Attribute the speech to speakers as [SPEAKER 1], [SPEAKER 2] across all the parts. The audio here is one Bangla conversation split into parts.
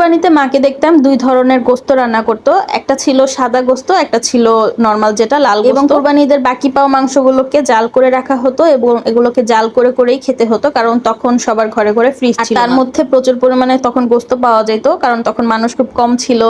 [SPEAKER 1] কুরবানিতে মাকে দেখতাম দুই ধরনের গোস্ত রান্না করতো, একটা ছিল সাদা গোস্ত, একটা ছিল নরমাল যেটা লাল গোস্ত। এবং কুরবানিদের বাকি পাওয়া মাংসগুলোকে জাল করে রাখা হতো এবং এগুলোকে জাল করে করেই খেতে হতো, কারণ তখন সবার ঘরে ঘরে ফ্রিজ ছিল, তার মধ্যে প্রচুর পরিমাণে তখন গোস্ত পাওয়া যেত, কারণ তখন মানুষ খুব কম ছিল,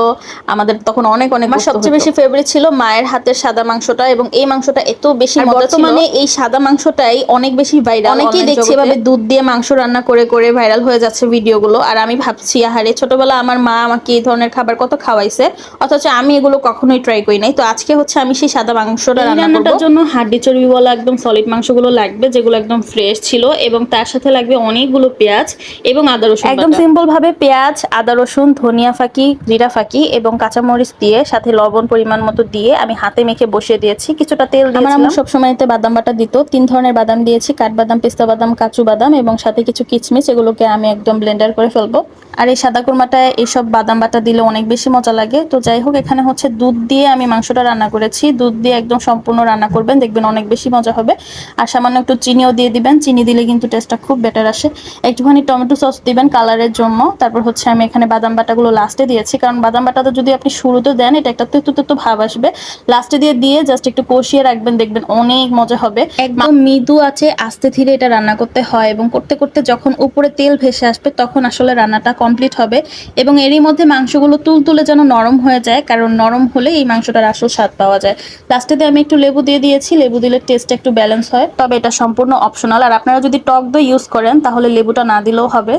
[SPEAKER 1] আমাদের তখন অনেক অনেক। আমার সবচেয়ে বেশি ফেভারিট ছিল মায়ের হাতের সাদা মাংসটা, এবং এই মাংসটা এত বেশি মজা ছিল। বর্তমানে এই সাদা মাংসটাই অনেক বেশি ভাইরাল, অনেকেই দেখছি এভাবে দুধ দিয়ে মাংস রান্না করে করে ভাইরাল হয়ে যাচ্ছে ভিডিওগুলো। আর আমি ভাবছি আহারে, ছোটবেলা আমার মা আমাকে এই ধরনের খাবার কত খাওয়াইছে, অথচ আমি এগুলো কখনোই ট্রাই করি নাই। তো আজকে হচ্ছে আমি সেই সাদা মাংসটা রান্নাটার জন্য হাড্ডি চর্বি বলা একদম সলিড মাংসগুলো লাগবে, যেগুলো একদম ফ্রেশ ছিল, এবং তার সাথে লাগবে অনেকগুলো পেঁয়াজ এবং আদা রসুন। একদম সিম্পল ভাবে পেঁয়াজ, আদা রসুন, ধনিয়া ফাঁকি, জিরা ফাঁকি এবং কাঁচামরিচ দিয়ে সাথে লবণ পরিমাণ মতো দিয়ে আমি হাতে মেখে বসিয়ে দিয়েছি। কিছুটা তেল দিয়েছিলাম। আমার আম্মু সবসময় এতে বাদাম বাটা দিত, 3 ধরনের বাদাম দিয়েছি, কাঠবাদাম, পেস্তা বাদাম, কাজু বাদাম এবং সাথে কিছু কিচমিচ, এগুলোকে আমি একদম ব্লেন্ডার করে ফেলবো। আর এই সাদা কুরমাটায় এইসব বাদাম বাটা দিলে অনেক বেশি মজা লাগে। তো যাই হোক, এখানে হচ্ছে দুধ দিয়ে আমি মাংসটা রান্না করেছি। দুধ দিয়ে একদম সম্পূর্ণ রান্না করবেন, দেখবেন অনেক বেশি মজা হবে। আর সামান্য একটু চিনিও দিয়ে দিবেন, চিনি দিলে কিন্তু টেস্টটা খুব বেটার আসে। একটুখানি টমেটো সস দিবেন কালারের জন্য। তারপর হচ্ছে আমি এখানে বাদাম বাটাগুলো লাস্টে দিয়েছি, কারণ বাদাম বাটাটা যদি আপনি শুরুতে দেন এটা একটা তেতো তেতো ভাব আসবে। লাস্টে দিয়ে জাস্ট একটু কষিয়ে রাখবেন, দেখবেন অনেক মজা হবে। একদম মৃদু আছে, আস্তে ধীরে এটা রান্না করতে হয়, এবং করতে করতে যখন উপরে তেল ভেসে আসবে তখন আসলে রান্নাটা কমপ্লিট হবে। এবং এরই মধ্যে মাংসগুলো তুলতুলে যেন নরম হয়ে যায়, কারণ নরম হলে এই মাংসটার আসল স্বাদ পাওয়া যায়। লাস্টেতে আমি একটু লেবু দিয়ে দিয়েছি, লেবু দিলে টেস্টটা একটু ব্যালেন্স হয়, তবে এটা সম্পূর্ণ অপশনাল। আর আপনারা যদি টক দই ইউজ করেন তাহলে লেবুটা না দিলেও হবে।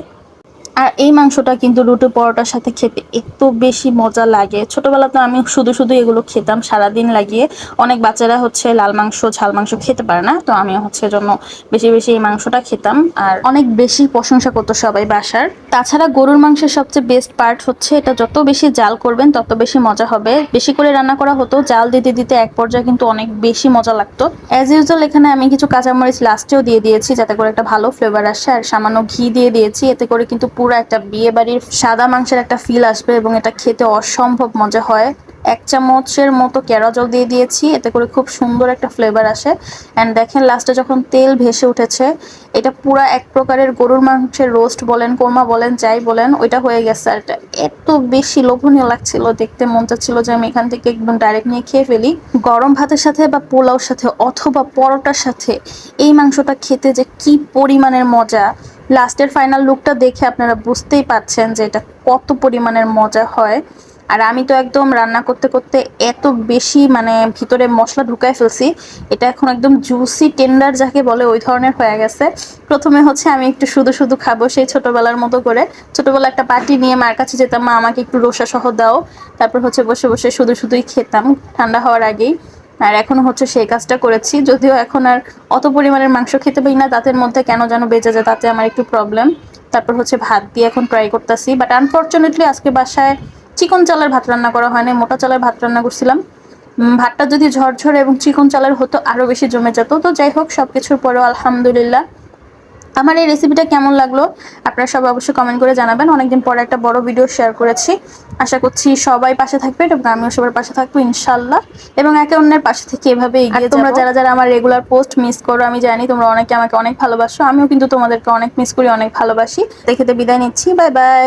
[SPEAKER 1] আর এই মাংসটা কিন্তু রুটি পরোটার সাথে খেতে এত বেশি মজা লাগে। ছোটবেলাতে আমি শুধু শুধু এগুলো খেতাম সারাদিন লাগিয়ে। অনেক বাচ্চারা হচ্ছে লাল মাংস, ঝাল মাংস খেতে পারে না, তো আমি হচ্ছে জন্য বেশি বেশি এই মাংসটা খেতাম, আর অনেক বেশি প্রশংসা করতো সবাই বাসার। তাছাড়া গরুর মাংসের সবচেয়ে বেস্ট পার্ট হচ্ছে এটা যত বেশি জাল করবেন তত বেশি মজা হবে। বেশি করে রান্না করা হতো, জাল দিতে দিতে এক পর্যায়ে কিন্তু অনেক বেশি মজা লাগতো। অ্যাজ ইউজুয়াল এখানে আমি কিছু কাঁচামরিচ লাস্টেও দিয়ে দিয়েছি, যাতে করে একটা ভালো ফ্লেভার আসে, আর সামান্য ঘি দিয়ে দিয়েছি, এতে করে কিন্তু পুরো একটা বিয়ে বাড়ির সাদা মাংসের একটা ফিল আসবে, এবং এটা খেতে অসম্ভব মজা হয়। 1 চামচের মতো কেওড়া জল দিয়ে দিয়েছি, এতে করে খুব সুন্দর একটা ফ্লেভার আসে। অ্যান্ড দেখেন লাস্টে যখন তেল ভেসে উঠেছে, এটা পুরো এক প্রকারের গরুর মাংসের রোস্ট বলেন, কোরমা বলেন, যাই বলেন, ওইটা হয়ে গেছে। আর এটা এত বেশি লোভনীয় লাগছিল, দেখতে মন চাচ্ছিল যে আমি এখান থেকে একদম ডাইরেক্ট নিয়ে খেয়ে ফেলি। গরম ভাতের সাথে বা পোলাওর সাথে অথবা পরোটার সাথে এই মাংসটা খেতে যে কি পরিমাণের মজা, লাস্টের ফাইনাল লুকটা দেখে আপনারা বুঝতেই পারছেন যে এটা কত পরিমাণের মজা হয়। আর আমি তো একদম রান্না করতে করতে এত বেশি মানে ভিতরে মশলা ঢুকায় ফেলছি, এটা এখন একদম জুসি টেন্ডার যাকে বলে ওই ধরনের হয়ে গেছে। প্রথমে হচ্ছে আমি একটু শুধু শুধু খাবো সেই ছোটবেলার মতো করে। ছোটবেলা একটা পার্টি নিয়ে মার কাছে যেতাম, মা আমাকে একটু রোসা সহ দাও, তারপর হচ্ছে বসে বসে শুধু শুধুই খেতাম ঠান্ডা হওয়ার আগেই। আর এখন হচ্ছে সেই কাজটা করেছি, যদিও এখন আর অত পরিমাণের মাংস খেতে পারি না, দাঁতের মধ্যে কেন যেন বেঁচে যায়, তাতে আমার একটু প্রবলেম। তারপর হচ্ছে ভাত দিয়ে এখন ট্রাই করতেছি, বাট আনফর্চুনেটলি আজকে বাসায় চিকন চালের ভাত রান্না করা হয়নি, মোটা চালের ভাত রান্না করছিলাম। ভাতটা যদি ঝরঝরে এবং চিকন চালের হতো আরও বেশি জমে যেত। তো যাই হোক, সব কিছুর পরেও আলহামদুলিল্লাহ। আমার এই রেসিপিটা কেমন লাগলো আপনারা সবাই অবশ্যই কমেন্ট করে জানাবেন। অনেকদিন পরে একটা বড় ভিডিও শেয়ার করেছি, আশা করছি সবাই পাশে থাকবে এবং আমিও সবার পাশে থাকবো ইনশাল্লাহ, এবং একে অন্যের পাশে থেকে এভাবে এগিয়ে যাবো। তোমরা যারা যারা আমার রেগুলার পোস্ট মিস করো আমি জানি, তোমরা অনেকে আমাকে অনেক ভালোবাসো, আমিও কিন্তু তোমাদেরকে অনেক মিস করি, অনেক ভালোবাসি। দেখে বিদায় নিচ্ছি, বাই বাই।